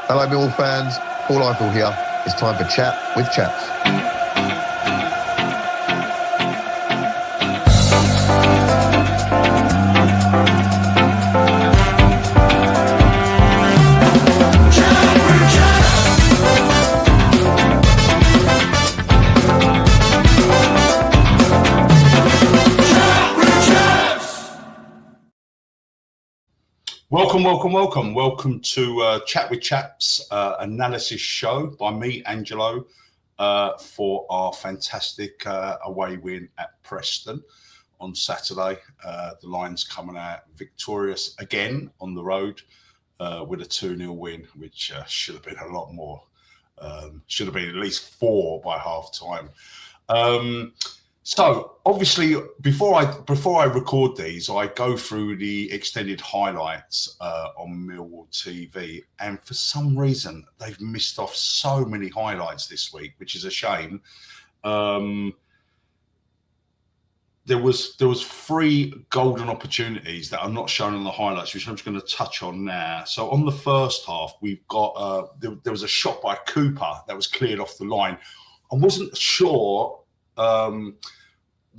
Hello, Millwall fans. Paul Eiffel here. It's time for Chat with Chaps. Welcome to Chat with Chaps analysis show by me, Angelo, for our fantastic away win at Preston on Saturday. The Lions coming out victorious again on the road with a 2-0 win, which should have been a lot more. Should have been at least 4 by half time. So obviously, before I record these, I go through the extended highlights on Millwall TV, and for some reason they've missed off so many highlights this week, which is a shame. There was 3 golden opportunities that are not shown on the highlights, which I'm just going to touch on now. So on the first half, we've got there was a shot by Cooper that was cleared off the line. I wasn't sure.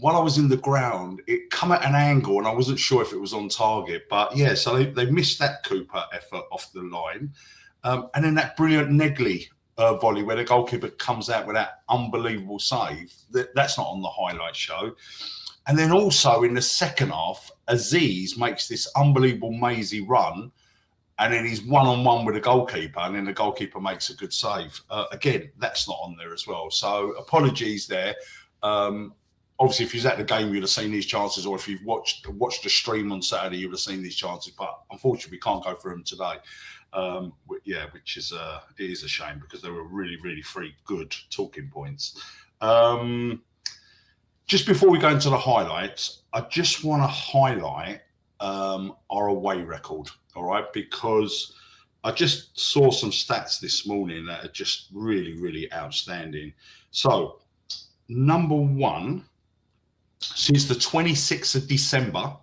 While I was in the ground, it come at an angle and I wasn't sure if it was on target. But yeah, so they missed that Cooper effort off the line. And then that brilliant Negley volley where the goalkeeper comes out with that unbelievable save. That's not on the highlight show. And then also in the second half, Aziz makes this unbelievable mazy run. And then he's one-on-one with the goalkeeper, and then the goalkeeper makes a good save. Again, that's not on there as well. So apologies there. Obviously, if you was at the game, you'd have seen these chances, or if you've watched the stream on Saturday, you would have seen these chances. But unfortunately, we can't go through them today. Which is it is a shame because they were really 3 good talking points. Just before we go into the highlights, I just want to highlight our away record, all right? Because I just saw some stats this morning that are just really outstanding. So, number 1. Since the 26th of December,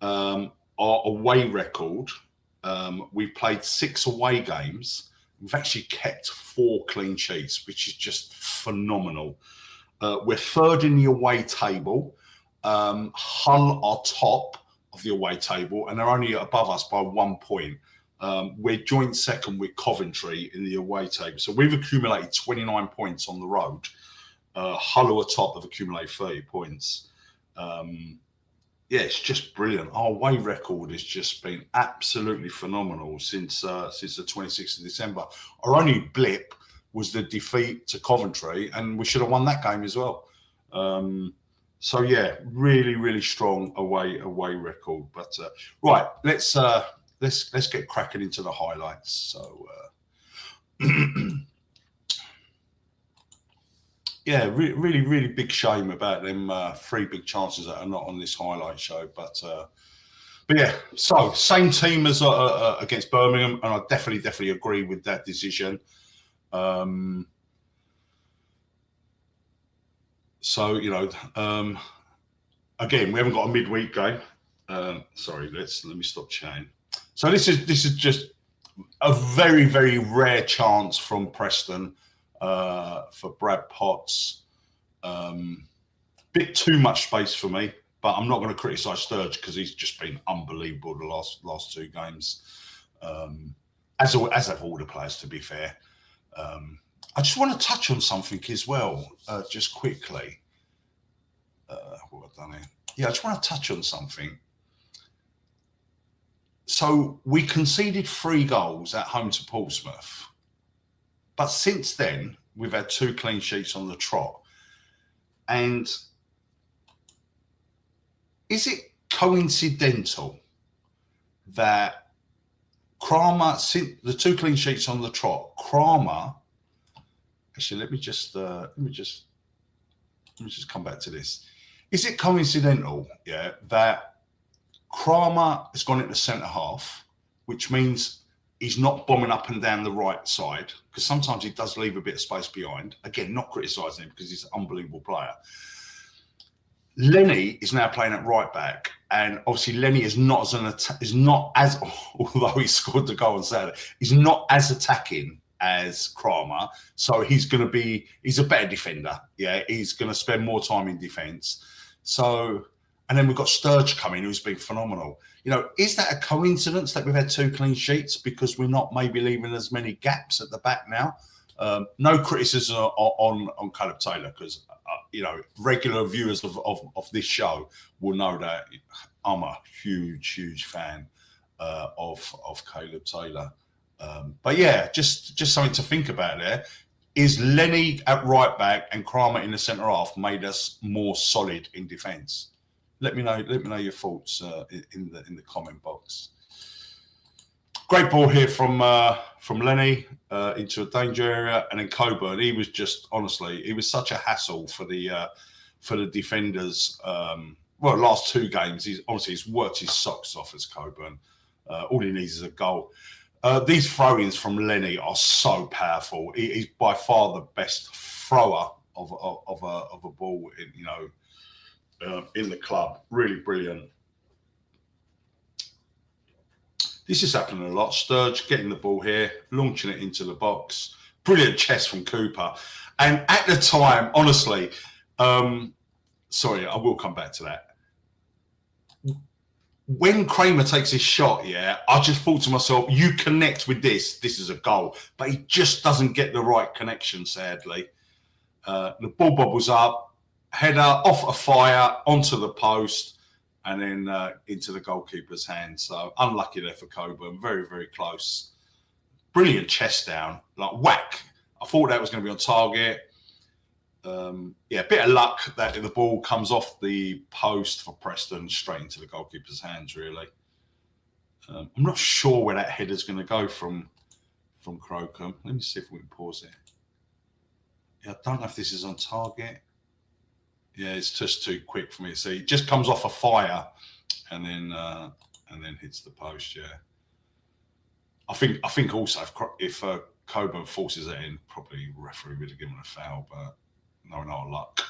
our away record, we've played 6 away games. We've actually kept 4 clean sheets, which is just phenomenal. We're 3rd in the away table. Hull are top of the away table, and they're only above us by 1 point. We're joint 2nd with Coventry in the away table. So we've accumulated 29 points on the road. Hull are top, have accumulated 30 points. It's just brilliant. Our away record has just been absolutely phenomenal since the 26th of December. Our only blip was the defeat to Coventry, and we should have won that game as well. So yeah, really strong away record. But right, let's get cracking into the highlights. So. Yeah, really big shame about them 3 big chances that are not on this highlight show. But yeah, so same team as against Birmingham, and I definitely agree with that decision. So again, we haven't got a midweek game. Sorry, let me stop chatting. So this is just a very rare chance from Preston. For Brad Potts, bit too much space for me, but I'm not going to criticise Sturge because he's just been unbelievable the last 2 games, as have all the players, to be fair. I just want to touch on something as well, just quickly. What I've done here. Yeah, I just want to touch on something. So we conceded 3 goals at home to Portsmouth. But since then, we've had 2 clean sheets on the trot. And is it coincidental that Kramer, since the 2 clean sheets on the trot, Kramer, actually, let me just come back to this. Is it coincidental, that Kramer has gone into centre half, which means he's not bombing up and down the right side, because sometimes he does leave a bit of space behind. Again, not criticising him because he's an unbelievable player. Lenny is now playing at right back, and obviously Lenny is not as although he scored the goal on Saturday, he's not as attacking as Kramer. So he's a better defender. Yeah, he's going to spend more time in defence. So, and then we've got Sturge coming, who's been phenomenal. You know, is that a coincidence that we've had 2 clean sheets because we're not maybe leaving as many gaps at the back now? No criticism on Caleb Taylor, because you know, regular viewers of this show will know that I'm a huge fan of Caleb Taylor. But yeah, just something to think about there. Is Lenny at right back and Kramer in the centre half made us more solid in defence? Let me know your thoughts in the comment box. Great ball here from Lenny into a danger area, and then Coburn. He was just, honestly, he was such a hassle for the defenders. Last 2 games, he's worked his socks off as Coburn. All he needs is a goal. These throw-ins from Lenny are so powerful. He's by far the best thrower of a ball in the club. Really brilliant. This is happening a lot. Sturge getting the ball here, launching it into the box. Brilliant chest from Cooper. And at the time, honestly, sorry, I will come back to that. When Kramer takes his shot, I just thought to myself, you connect with this is a goal. But he just doesn't get the right connection, sadly. The ball bobbles up, header off a fire, onto the post, and then into the goalkeeper's hand. So unlucky there for Coburn. Very, very close. Brilliant chest down, like whack. I thought that was going to be on target. A bit of luck that the ball comes off the post for Preston straight into the goalkeeper's hands, really. I'm not sure where that header's going to go from Crocombe. Let me see if we can pause it. Yeah, I don't know if this is on target. Yeah, it's just too quick for me to see. It just comes off a fire and then hits the post. Yeah, I think also if Coburn forces it in, probably referee would have given a foul, but no luck.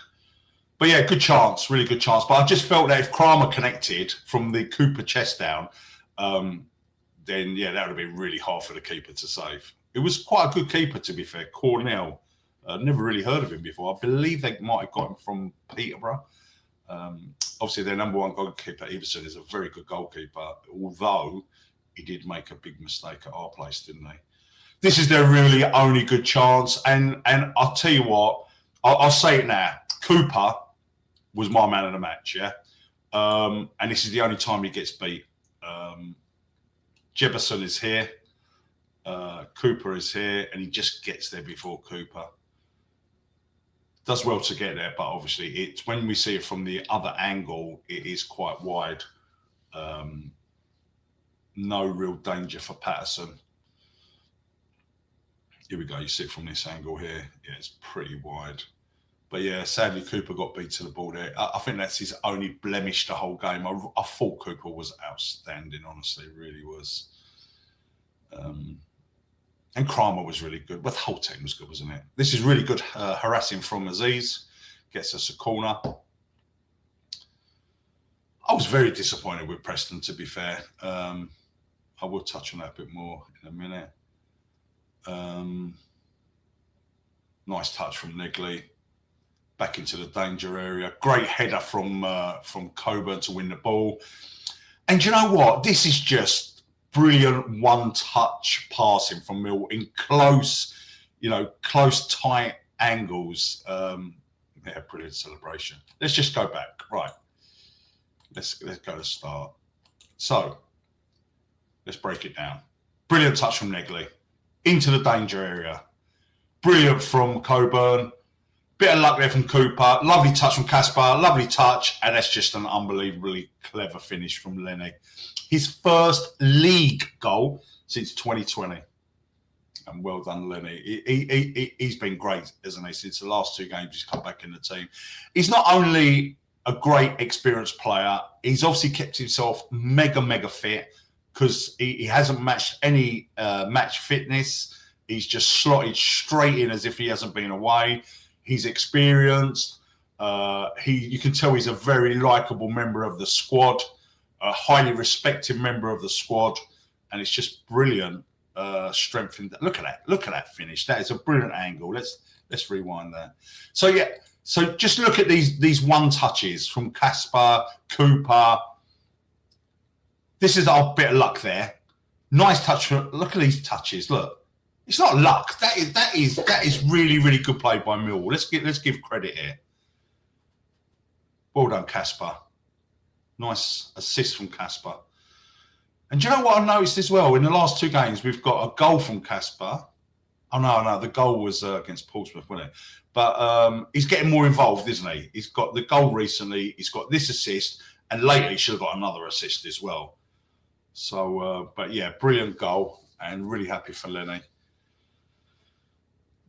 But yeah, good chance, really good chance. But I just felt that if Kramer connected from the Cooper chest down, then yeah, that would have been really hard for the keeper to save. It was quite a good keeper, to be fair. Cornell. Never really heard of him before. I believe they might have got him from Peterborough. Obviously, their number 1 goalkeeper, Everson, is a very good goalkeeper, although he did make a big mistake at our place, didn't he? This is their really only good chance. And I'll tell you what, I'll say it now. Cooper was my man of the match, yeah? And this is the only time he gets beat. Jefferson is here. Cooper is here, and he just gets there before Cooper. Does well to get there, but obviously it's when we see it from the other angle, it is quite wide. No real danger for Patterson. Here we go. You see it from this angle here. Yeah, it's pretty wide. But yeah, sadly Cooper got beat to the ball there. I think that's his only blemish the whole game. I thought Cooper was outstanding, honestly, really was. And Kramer was really good. But the whole team was good, wasn't it? This is really good harassing from Aziz. Gets us a corner. I was very disappointed with Preston, to be fair. I will touch on that a bit more in a minute. Nice touch from Negley. Back into the danger area. Great header from Coburn to win the ball. And you know what? This is just brilliant one-touch passing from Millwall in close, tight angles. Yeah, brilliant celebration. Let's just go back. Right. Let's go to start. So, let's break it down. Brilliant touch from Negley. Into the danger area. Brilliant from Coburn. Bit of luck there from Cooper. Lovely touch from Caspar. Lovely touch. And that's just an unbelievably clever finish from Lenny. His first league goal since 2020. And well done, Lenny. He's been great, hasn't he? Since the last 2 games, he's come back in the team. He's not only a great experienced player, he's obviously kept himself mega fit because he hasn't matched any match fitness. He's just slotted straight in as if he hasn't been away. He's experienced. You can tell he's a very likable member of the squad, a highly respected member of the squad, and it's just brilliant. Strengthened. Look at that finish. That is a brilliant angle. Let's rewind that. So yeah, so just look at these one touches from Kasper, Cooper. This is our bit of luck there. Nice touch. Look at these touches. Look, it's not luck. That is really, really good play by Millwall. Let's give credit here. Well done, Kasper. Nice assist from Kasper. And do you know what I noticed as well? In the last 2 games, we've got a goal from Kasper. Oh, no, the goal was against Portsmouth, wasn't it? But he's getting more involved, isn't he? He's got the goal recently. He's got this assist. And later, he should have got another assist as well. So, but yeah, brilliant goal. And really happy for Lenny.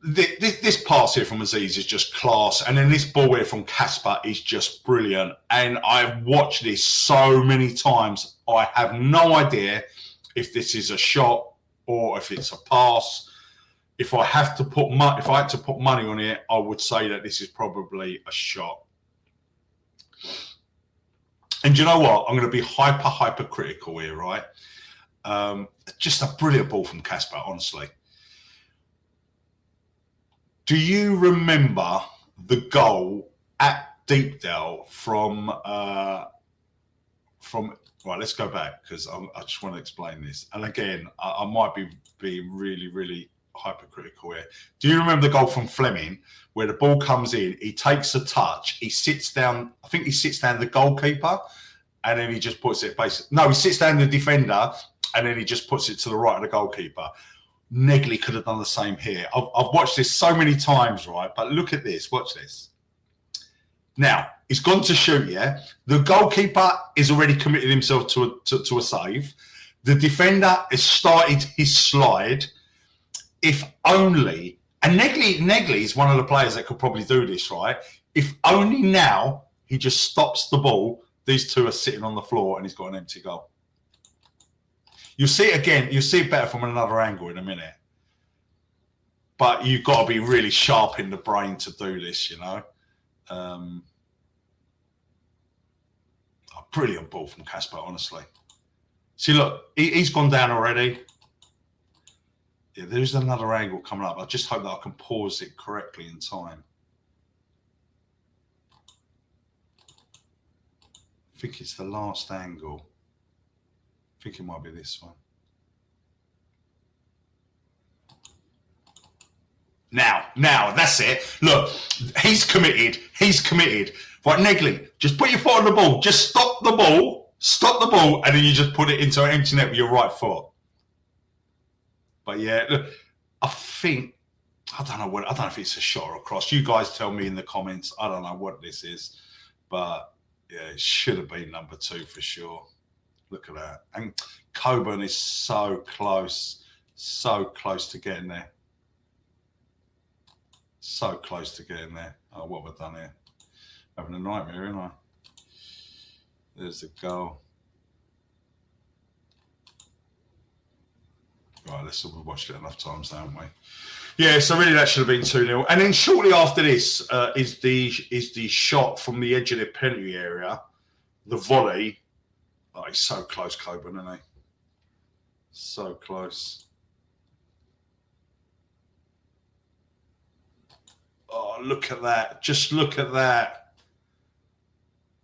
This pass here from Aziz is just class. And then this ball here from Kasper is just brilliant. And I've watched this so many times. I have no idea if this is a shot or if it's a pass. If I had to put money on it, I would say that this is probably a shot. And you know what? I'm going to be hyper critical here, right? Just a brilliant ball from Kasper, honestly. Do you remember the goal at Deepdale from right, let's go back because I just want to explain this. And again, I might be being really, really hypercritical here. Do you remember the goal from Fleming where the ball comes in, he takes a touch, he sits down, I think he sits down the goalkeeper, and then he just puts it he sits down the defender, and then he just puts it to the right of the goalkeeper. Negley could have done the same here. I've watched this so many times, right? But look at this. Watch this. Now, he's gone to shoot, yeah? The goalkeeper is already committed himself to a save. The defender has started his slide. If only, and Negley is one of the players that could probably do this, right? If only now he just stops the ball, these two are sitting on the floor and he's got an empty goal. You'll see it again. You'll see it better from another angle in a minute. But you've got to be really sharp in the brain to do this, you know. A brilliant ball from Kasper, honestly. See, look, he's gone down already. Yeah, there's another angle coming up. I just hope that I can pause it correctly in time. I think it's the last angle. I think it might be this one. Now, that's it. Look, he's committed. Right, Negley, just put your foot on the ball. Just stop the ball, and then you just put it into an empty net with your right foot. But yeah, look, I don't know if it's a shot or a cross. You guys tell me in the comments. I don't know what this is, but yeah, it should have been number 2 for sure. Look at that. And Coburn is so close to getting there. So close to getting there. Oh, what have I done here? Having a nightmare, ain't I? There's the goal. Right, we've watched it enough times, haven't we? Yeah, so really that should have been 2-0. And then shortly after this is the shot from the edge of the penalty area, the volley. Oh, he's so close, Coburn, isn't he? So close. Oh, look at that. Just look at that.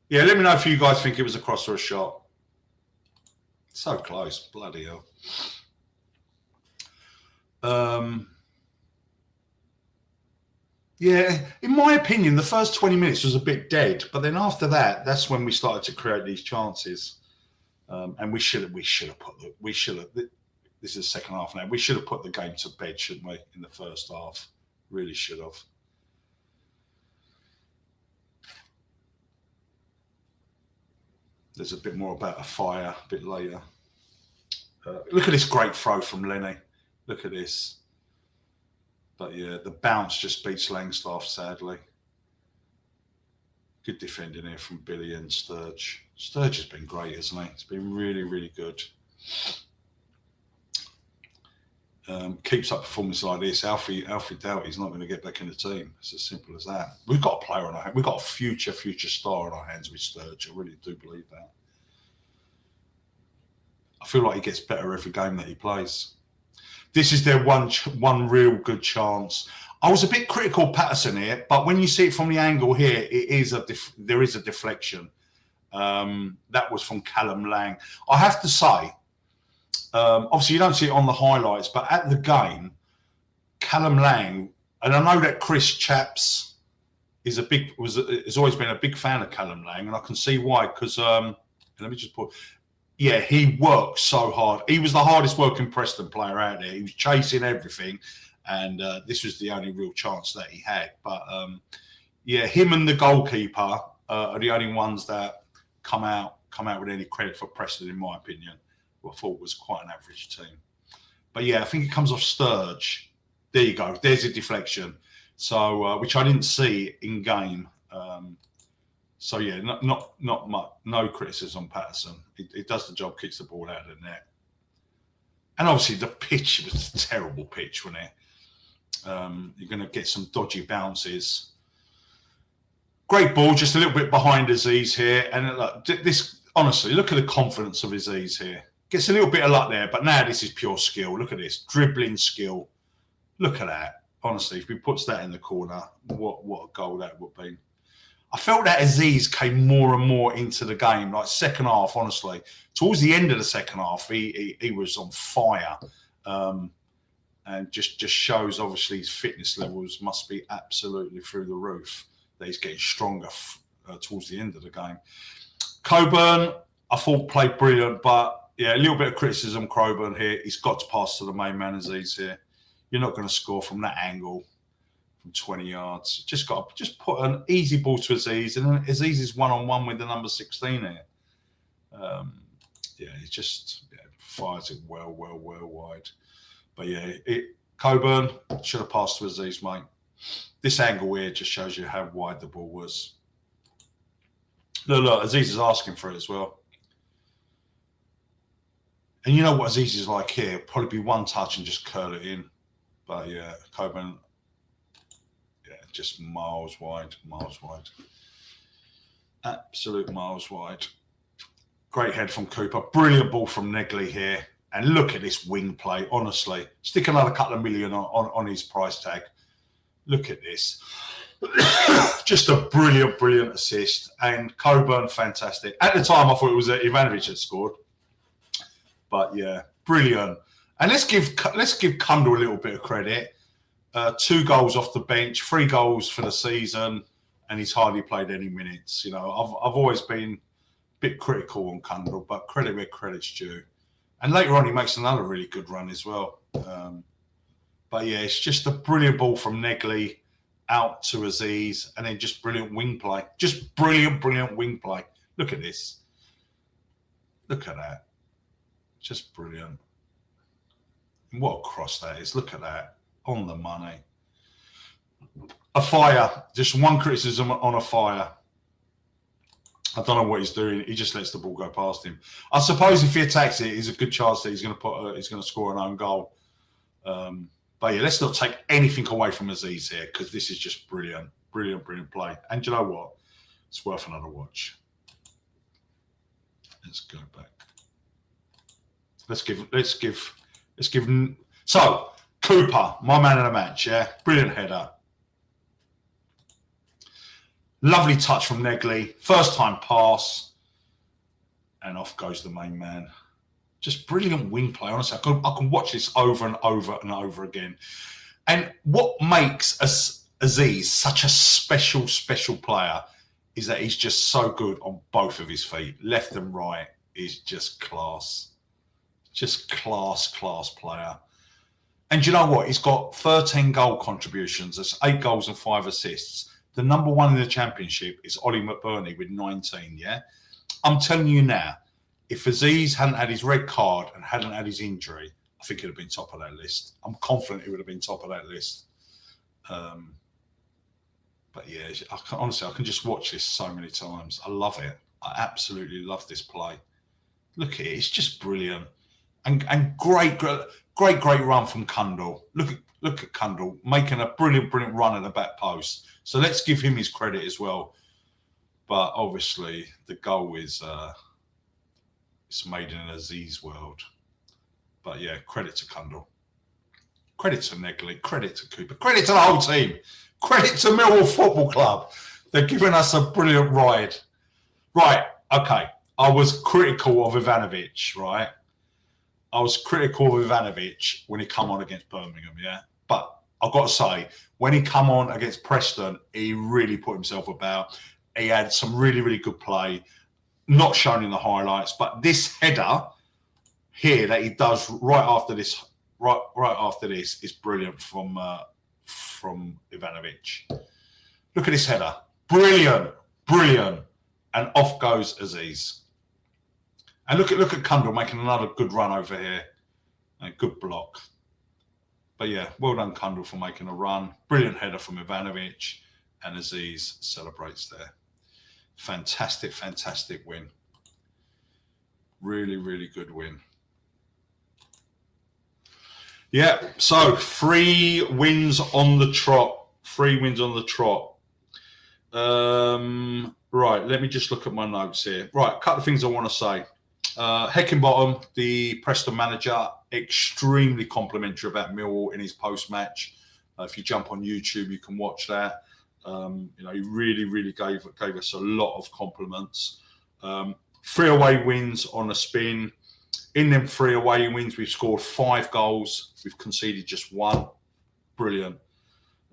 Yeah, let me know if you guys think it was a cross or a shot. So close. Bloody hell. Yeah, in my opinion, the first 20 minutes was a bit dead. But then after that, that's when we started to create these chances. And we should have this is the second half now. We should have put the game to bed, shouldn't we, in the first half? Really should have. There's a bit more about a fire a bit later. Look at this great throw from Lenny. Look at this. But yeah, the bounce just beats Langstaff, sadly. Good defending here from Billy and Sturge. Sturge has been great, hasn't he? It's been really, really good. keeps up performance like this, Alfie Doughty's not going to get back in the team. It's as simple as that. We've got a player on our hands. We've got a future star on our hands with Sturge. I really do believe that. I feel like he gets better every game that he plays. This is their one real good chance. I was a bit critical of Patterson here, but when you see it from the angle here, there is a deflection. That was from Callum Lang. I have to say, obviously you don't see it on the highlights, but at the game, Callum Lang, and I know that Chris Chaps has always been a big fan of Callum Lang, and I can see why. Because let me just put. Yeah, he worked so hard. He was the hardest working Preston player out there. He was chasing everything, and this was the only real chance that he had. But yeah, him and the goalkeeper are the only ones that come out with any credit for Preston, in my opinion. Who I thought was quite an average team. But yeah, I think it comes off Sturge. There you go. There's a deflection. So which I didn't see in game. So yeah, not much. No criticism on Patterson. It does the job, kicks the ball out of the net. And obviously the pitch was a terrible pitch, wasn't it? You're going to get some dodgy bounces. Great ball, just a little bit behind Aziz here. And look, this, honestly, look at the confidence of Aziz here. Gets a little bit of luck there, but now this is pure skill. Look at this, dribbling skill. Look at that. Honestly, if he puts that in the corner, what a goal that would be. I felt that Aziz came more and more into the game, like second half, honestly. Towards the end of the second half, he was on fire. And just shows, obviously, his fitness levels must be absolutely through the roof, that he's getting stronger towards the end of the game. Coburn, I thought played brilliant, but yeah, a little bit of criticism, Coburn here. He's got to pass to the main man, Aziz here. You're not going to score from that angle. From 20 yards, just put an easy ball to Aziz, and then Aziz is one-on-one with the number 16 here. Yeah, he just fires it well wide. But yeah, Coburn should have passed to Aziz, mate. This angle here just shows you how wide the ball was. Look, Aziz is asking for it as well. And you know what Aziz is like here? Probably be one touch and just curl it in. But yeah, Coburn. Just miles wide. Absolute miles wide. Great head from Cooper. Brilliant ball from Negley here. And look at this wing play, honestly. Stick another couple of million on his price tag. Look at this. Just a brilliant assist. And Coburn, fantastic. At the time, I thought it was Ivanovic that scored. But yeah, brilliant. And let's give Kundal a little bit of credit. 2 goals off the bench, 3 goals for the season, and he's hardly played any minutes. You know, I've always been a bit critical on Kundal, but credit where credit's due. And later on, he makes another really good run as well. But yeah, it's just a brilliant ball from Negley out to Aziz, and then just brilliant wing play. Just brilliant wing play. Look at this. Look at that. Just brilliant. And what a cross that is. Look at that. On the money. A fire. Just one criticism on a fire. I don't know what he's doing. He just lets the ball go past him. I suppose if he attacks it, there's a good chance that he's going to score an own goal. But yeah, let's not take anything away from Aziz here, because this is just brilliant play. And you know what? It's worth another watch. Let's go back. Let's give. So. Cooper, my man of the match, yeah? Brilliant header. Lovely touch from Negley. First time pass. And off goes the main man. Just brilliant wing play. Honestly, I can watch this over and over again. And what makes Aziz such a special player is that he's just so good on both of his feet. Left and right is just class. Just class player. And you know what? He's got 13 goal contributions. That's 8 goals and 5 assists. The number 1 in the championship is Ollie McBurney with 19, yeah? I'm telling you now, if Aziz hadn't had his red card and hadn't had his injury, I think he'd have been top of that list. I'm confident he would have been top of that list. But yeah, honestly, I can just watch this so many times. I love it. I absolutely love this play. Look at it. It's just brilliant. And great. Great run from Kundal. Look at Kundal making a brilliant run at the back post. So let's give him his credit as well. But obviously the goal is it's made in an Aziz world. But yeah, credit to Kundal. Credit to Negley. Credit to Cooper. Credit to the whole team. Credit to Millwall Football Club. They're giving us a brilliant ride. Right, okay. I was critical of Ivanovic, right? I was critical of Ivanovic when he come on against Birmingham, yeah? But I've got to say, when he come on against Preston, he really put himself about. He had some really good play, not shown in the highlights, but this header here that he does right after this is brilliant from Ivanovic. Look at this header. Brilliant. And off goes Aziz. And look at Kundal making another good run over here. A good block. But yeah, well done Kundal for making a run. Brilliant header from Ivanovic. And Aziz celebrates there. Fantastic win. Really good win. Yeah, so 3 wins on the trot. Right, let me just look at my notes here. Right, a couple of things I want to say. Heckingbottom, the Preston manager, extremely complimentary about Millwall in his post-match. If you jump on YouTube, you can watch that. He really gave us a lot of compliments. 3 away wins on a spin. In them 3 away wins, we've scored 5 goals. We've conceded just 1. Brilliant.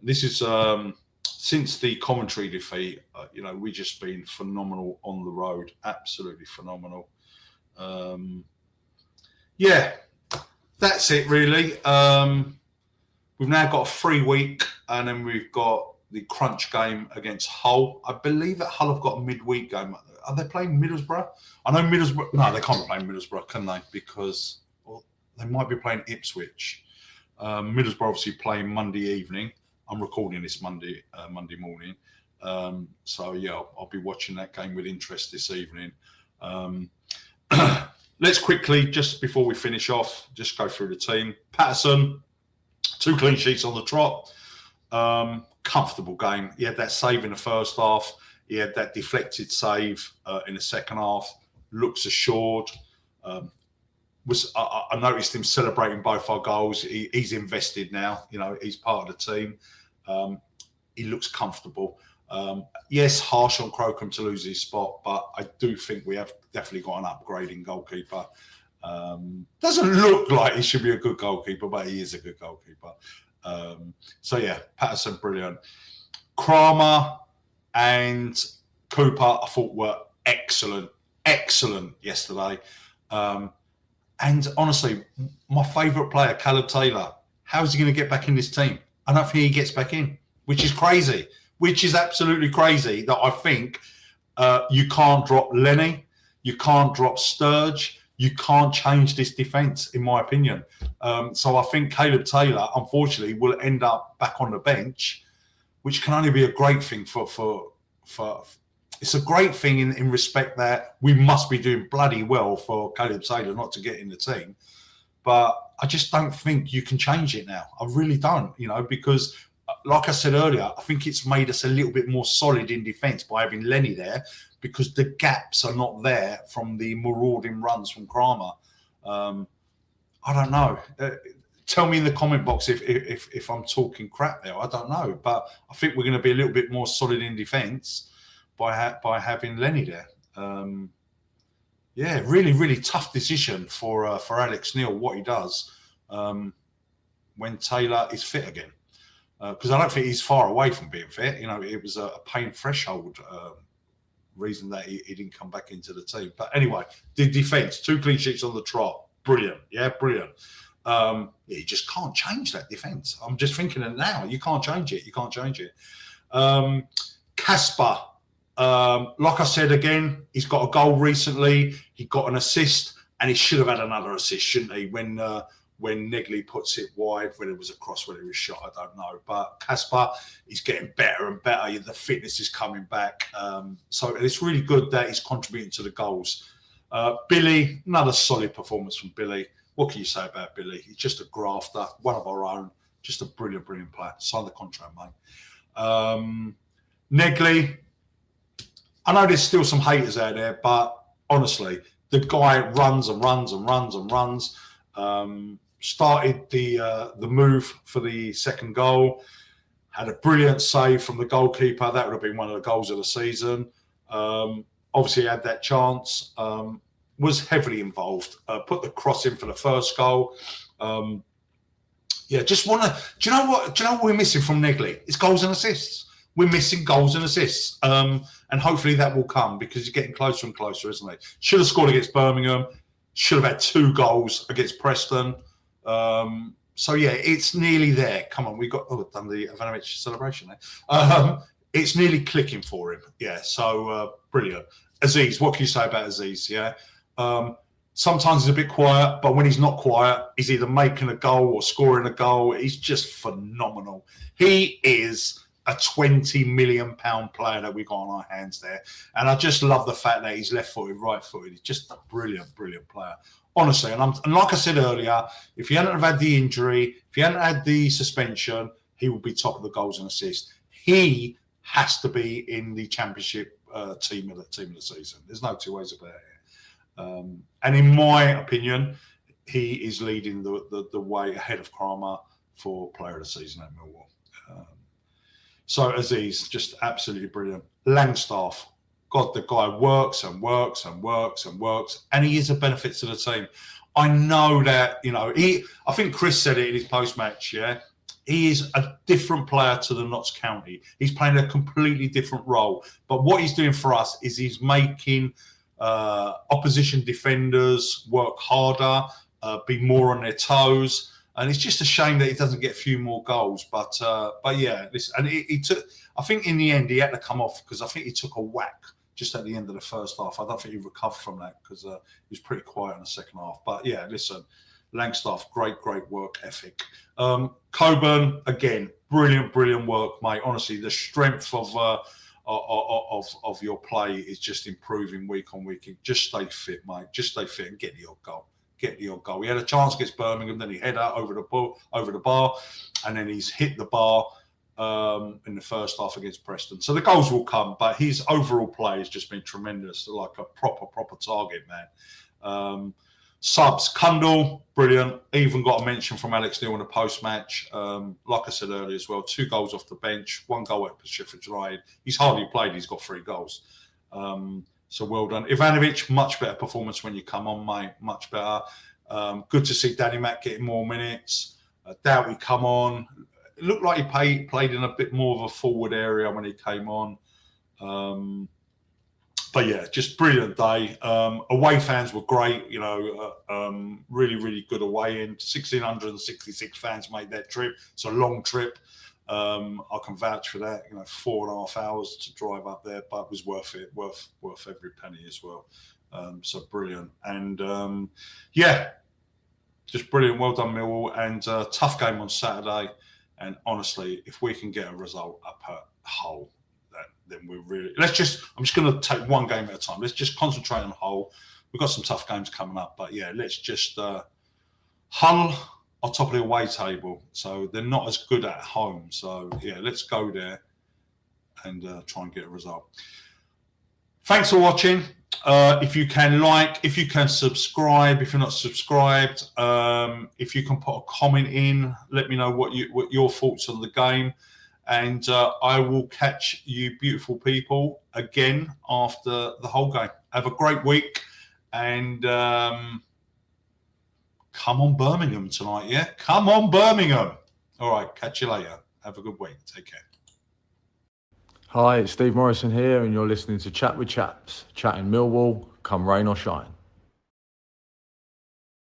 This is since the Coventry defeat. We've just been phenomenal on the road. Absolutely phenomenal. Yeah, that's it really. We've now got a free week, and then we've got the crunch game against Hull. I believe that Hull have got a midweek game. Are they playing Middlesbrough? I know Middlesbrough. No, they can't be playing Middlesbrough, can they? Because they might be playing Ipswich. Middlesbrough obviously playing Monday evening. I'm recording this Monday morning. So yeah, I'll be watching that game with interest this evening. Let's quickly, just before we finish off, just go through the team. Patterson, 2 clean sheets on the trot. Comfortable game. He had that save in the first half. He had that deflected save in the second half. Looks assured. I noticed him celebrating both our goals. He's invested now. He's part of the team. He looks comfortable. Yes, harsh on Crocombe to lose his spot, but I do think we have definitely got an upgrading goalkeeper. Doesn't look like he should be a good goalkeeper, but he is a good goalkeeper. So yeah, Patterson, brilliant. Kramer and Cooper, I thought were excellent yesterday. And honestly, my favourite player, Caleb Taylor, how is he going to get back in this team? I don't think he gets back in, which is crazy. Which is absolutely crazy that I think you can't drop Lenny, you can't drop Sturge, you can't change this defence, in my opinion. So I think Caleb Taylor, unfortunately, will end up back on the bench, which can only be a great thing for it's a great thing in respect that we must be doing bloody well for Caleb Taylor not to get in the team. But I just don't think you can change it now. I really don't, because like I said earlier, I think it's made us a little bit more solid in defence by having Lenny there, because the gaps are not there from the marauding runs from Kramer. I don't know. Tell me in the comment box if I'm talking crap there. I don't know, but I think we're going to be a little bit more solid in defence by having Lenny there. Yeah, really tough decision for Alex Neil what he does when Taylor is fit again. Because I don't think he's far away from being fit. It was a pain threshold reason that he didn't come back into the team. But anyway, the defence, 2 clean sheets on the trot. Brilliant. Yeah, brilliant. You just can't change that defence. I'm just thinking it now. You can't change it. Casper, like I said again, he's got a goal recently. He got an assist, and he should have had another assist, shouldn't he? When Negley puts it wide, whether it was a cross, whether it was shot, I don't know. But Casper, he's getting better and better. The fitness is coming back. So it's really good that he's contributing to the goals. Billy, another solid performance from Billy. What can you say about Billy? He's just a grafter, one of our own, just a brilliant, brilliant player. Sign the contract, mate. Negley, I know there's still some haters out there, but honestly, the guy runs and runs and runs and runs. Started the move for the second goal. Had a brilliant save from the goalkeeper. That would have been one of the goals of the season. Obviously, had that chance. Was heavily involved. Put the cross in for the first goal. Just want to. Do you know what we're missing from Negley? It's goals and assists. We're missing goals and assists, and hopefully that will come because he's getting closer and closer, isn't he? Should have scored against Birmingham. Should have had 2 goals against Preston. So yeah, it's nearly there. Come on, we've done the Ivanovic celebration there. It's nearly clicking for him. Yeah, so brilliant. Aziz, what can you say about Aziz? Yeah, sometimes he's a bit quiet, but when he's not quiet, he's either making a goal or scoring a goal. He's just phenomenal. He is a £20 million player that we got on our hands there. And I just love the fact that he's left-footed, right-footed. He's just a brilliant, brilliant player. Honestly, and like I said earlier, if he hadn't have had the injury, if he hadn't had the suspension, he would be top of the goals and assists. He has to be in the championship team of the season. There's no two ways about it. And in my opinion, he is leading the way ahead of Kramer for player of the season at Millwall. So Aziz, just absolutely brilliant. Langstaff, God, the guy works and works and works and works, and he is a benefit to the team. I know that, I think Chris said it in his post-match, yeah? He is a different player to the Notts County. He's playing a completely different role. But what he's doing for us is he's making opposition defenders work harder, be more on their toes. And it's just a shame that he doesn't get a few more goals. But yeah, listen, and he took. I think in the end he had to come off because I think he took a whack just at the end of the first half. I don't think he recovered from that because he was pretty quiet in the second half. But yeah, listen, Langstaff, great work ethic. Coburn, again, brilliant work, mate. Honestly, the strength of your play is just improving week on week. Just stay fit, mate. Just stay fit and get the odd goal. He had a chance against Birmingham, then he head out over the bar, and then he's hit the bar in the first half against Preston. So the goals will come, but his overall play has just been tremendous, like a proper target man. Subs, Kundal, brilliant. Even got a mention from Alex Neil in the post-match. Like I said earlier as well, 2 goals off the bench, 1 goal at Sheffield United. He's hardly played, he's got 3 goals. So well done. Ivanovic, much better performance when you come on, mate. Much better. Good to see Danny Mack getting more minutes. Doughty come on. It looked like he played in a bit more of a forward area when he came on. But yeah, just brilliant day. Away fans were great. Really good away in. 1,666 fans made that trip. It's a long trip. I can vouch for that. 4.5 hours to drive up there, but it was worth it. Worth every penny as well. So brilliant. And yeah, just brilliant. Well done, Millwall. And tough game on Saturday. And honestly, if we can get a result up at Hull, then we're really. I'm just going to take one game at a time. Let's just concentrate on Hull. We've got some tough games coming up, but yeah, let's just Hull are top of the away table, so they're not as good at home. So yeah, let's go there and try and get a result. Thanks for watching. If you can if you can subscribe, if you're not subscribed, if you can put a comment in, let me know what your thoughts on the game, and I will catch you beautiful people again after the whole game. Have a great week, and come on Birmingham tonight, yeah? Come on Birmingham. All right, catch you later. Have a good week. Take care. Hi, it's Steve Morrison here, and you're listening to Chat with Chaps, chatting Millwall, come rain or shine.